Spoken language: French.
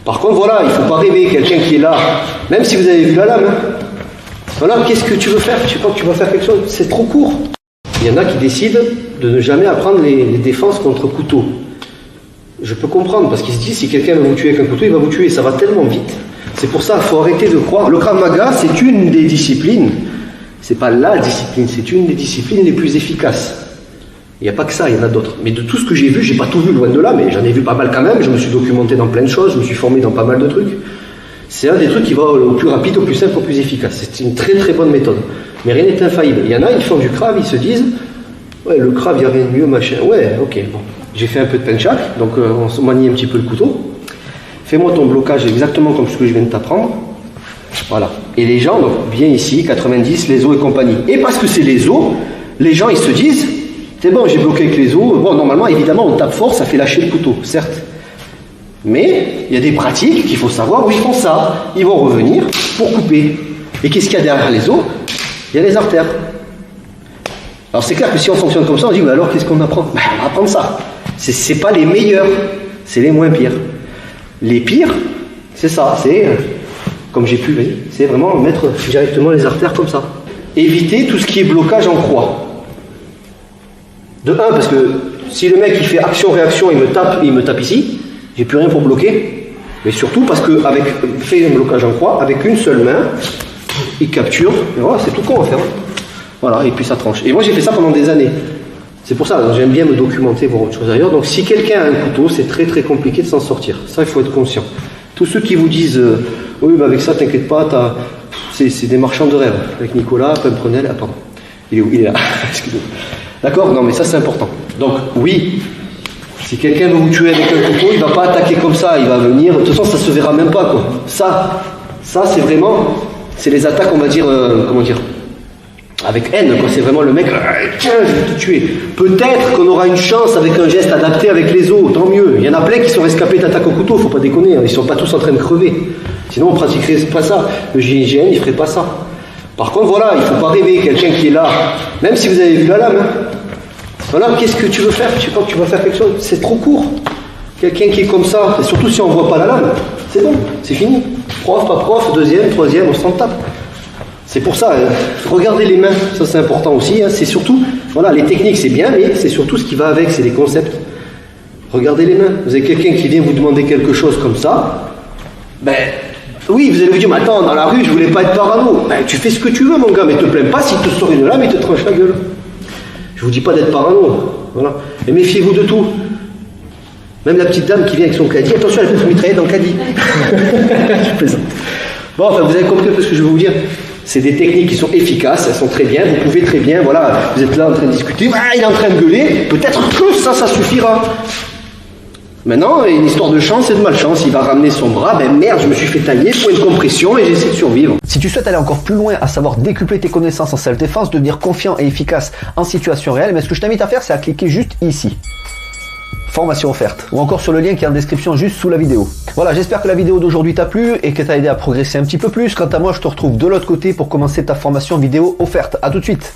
Par contre, voilà, il ne faut pas rêver, quelqu'un qui est là, même si vous avez vu la lame, hein. Voilà, qu'est-ce que tu veux faire? Tu crois que tu vas faire quelque chose? C'est trop court. Il y en a qui décident de ne jamais apprendre les défenses contre couteau. Je peux comprendre, parce qu'ils se disent, si quelqu'un va vous tuer avec un couteau, il va vous tuer, ça va tellement vite. C'est pour ça, il faut arrêter de croire. Le Krav Maga, c'est une des disciplines, c'est pas la discipline, c'est une des disciplines les plus efficaces. Il n'y a pas que ça, il y en a d'autres. Mais de tout ce que j'ai vu, j'ai pas tout vu loin de là, mais j'en ai vu pas mal quand même, je me suis documenté dans plein de choses, je me suis formé dans pas mal de trucs. C'est un des trucs qui va au plus rapide, au plus simple, au plus efficace. C'est une très très bonne méthode. Mais rien n'est infaillible. Il y en a, ils font du Krav, ils se disent, ouais, le Krav, il n'y a rien de mieux, machin. Ouais, ok, bon. J'ai fait un peu de penchak, donc on se manie un petit peu le couteau. Fais-moi ton blocage exactement comme ce que je viens de t'apprendre. Voilà. Et les gens, donc, viennent ici, 90, les os et compagnie. Et parce que c'est les os, les gens, ils se disent, c'est bon, j'ai bloqué avec les os. Bon, normalement, évidemment, on tape fort, ça fait lâcher le couteau, certes. Mais il y a des pratiques qu'il faut savoir où ils font ça. Ils vont revenir pour couper. Et qu'est-ce qu'il y a derrière les os? Il y a les artères. Alors c'est clair que si on fonctionne comme ça, on dit, mais alors qu'est-ce qu'on apprend? Ben, on va apprendre ça. C'est pas les meilleurs, c'est les moins pires. Les pires, c'est ça, c'est, comme j'ai pu, c'est vraiment mettre directement les artères comme ça. Éviter tout ce qui est blocage en croix. De un, parce que si le mec il fait action-réaction, il me tape ici, j'ai plus rien pour bloquer. Mais surtout parce que fait un blocage en croix, avec une seule main, il capture, et voilà, c'est tout con à faire. Voilà, et puis ça tranche. Et moi j'ai fait ça pendant des années. C'est pour ça, j'aime bien me documenter, voir autre chose ailleurs. Donc si quelqu'un a un couteau, c'est très très compliqué de s'en sortir. Ça, il faut être conscient. Tous ceux qui vous disent, oui, mais avec ça, t'inquiète pas, c'est des marchands de rêve. Avec Nicolas, Prenel, ah pardon, il est où? Il est là. Excusez-moi. D'accord? Non, mais ça c'est important. Donc oui, si quelqu'un veut vous tuer avec un couteau, il ne va pas attaquer comme ça, il va venir, de toute façon ça se verra même pas, quoi. Ça c'est vraiment, c'est les attaques, on va dire, comment dire, avec haine, quoi. C'est vraiment le mec, tiens, je vais te tuer. Peut-être qu'on aura une chance avec un geste adapté avec les os, tant mieux. Il y en a plein qui sont rescapés d'attaques au couteau, faut pas déconner, hein. Ils sont pas tous en train de crever. Sinon on pratiquerait pas ça. Le GIGN, il ferait pas ça. Par contre, voilà, il faut pas rêver, quelqu'un qui est là, même si vous avez vu la lame, hein. Voilà, qu'est-ce que tu veux faire? Tu crois que tu vas faire quelque chose? C'est trop court. Quelqu'un qui est comme ça, et surtout si on ne voit pas la lame, c'est bon, c'est fini. Prof, pas prof, deuxième, troisième, on s'en tape. C'est pour ça, regardez les mains, ça c'est important aussi. Hein. C'est surtout, voilà, les techniques c'est bien, mais c'est surtout ce qui va avec, c'est les concepts. Regardez les mains. Vous avez quelqu'un qui vient vous demander quelque chose comme ça, ben oui, vous allez vous dire, mais attends, dans la rue, je voulais pas être parano. Ben tu fais ce que tu veux, mon gars, mais te plains pas, s'il te sort une lame, il te tranche la gueule. Je vous dis pas d'être parano, voilà. Et méfiez-vous de tout. Même la petite dame qui vient avec son caddie, attention, elle peut se mitrailler dans le caddie. Je plaisante. Bon, enfin, vous avez compris un peu ce que je veux vous dire. C'est des techniques qui sont efficaces, elles sont très bien, vous pouvez très bien, voilà, vous êtes là en train de discuter, ah, il est en train de gueuler, peut-être que ça suffira. Maintenant, une histoire de chance et de malchance, il va ramener son bras, ben merde, je me suis fait tailler, point de compression et j'essaie de survivre. Si tu souhaites aller encore plus loin, à savoir décupler tes connaissances en self-défense, devenir confiant et efficace en situation réelle, mais ce que je t'invite à faire, c'est à cliquer juste ici. Formation offerte, ou encore sur le lien qui est en description juste sous la vidéo. Voilà, j'espère que la vidéo d'aujourd'hui t'a plu et que t'a aidé à progresser un petit peu plus. Quant à moi, je te retrouve de l'autre côté pour commencer ta formation vidéo offerte. À tout de suite.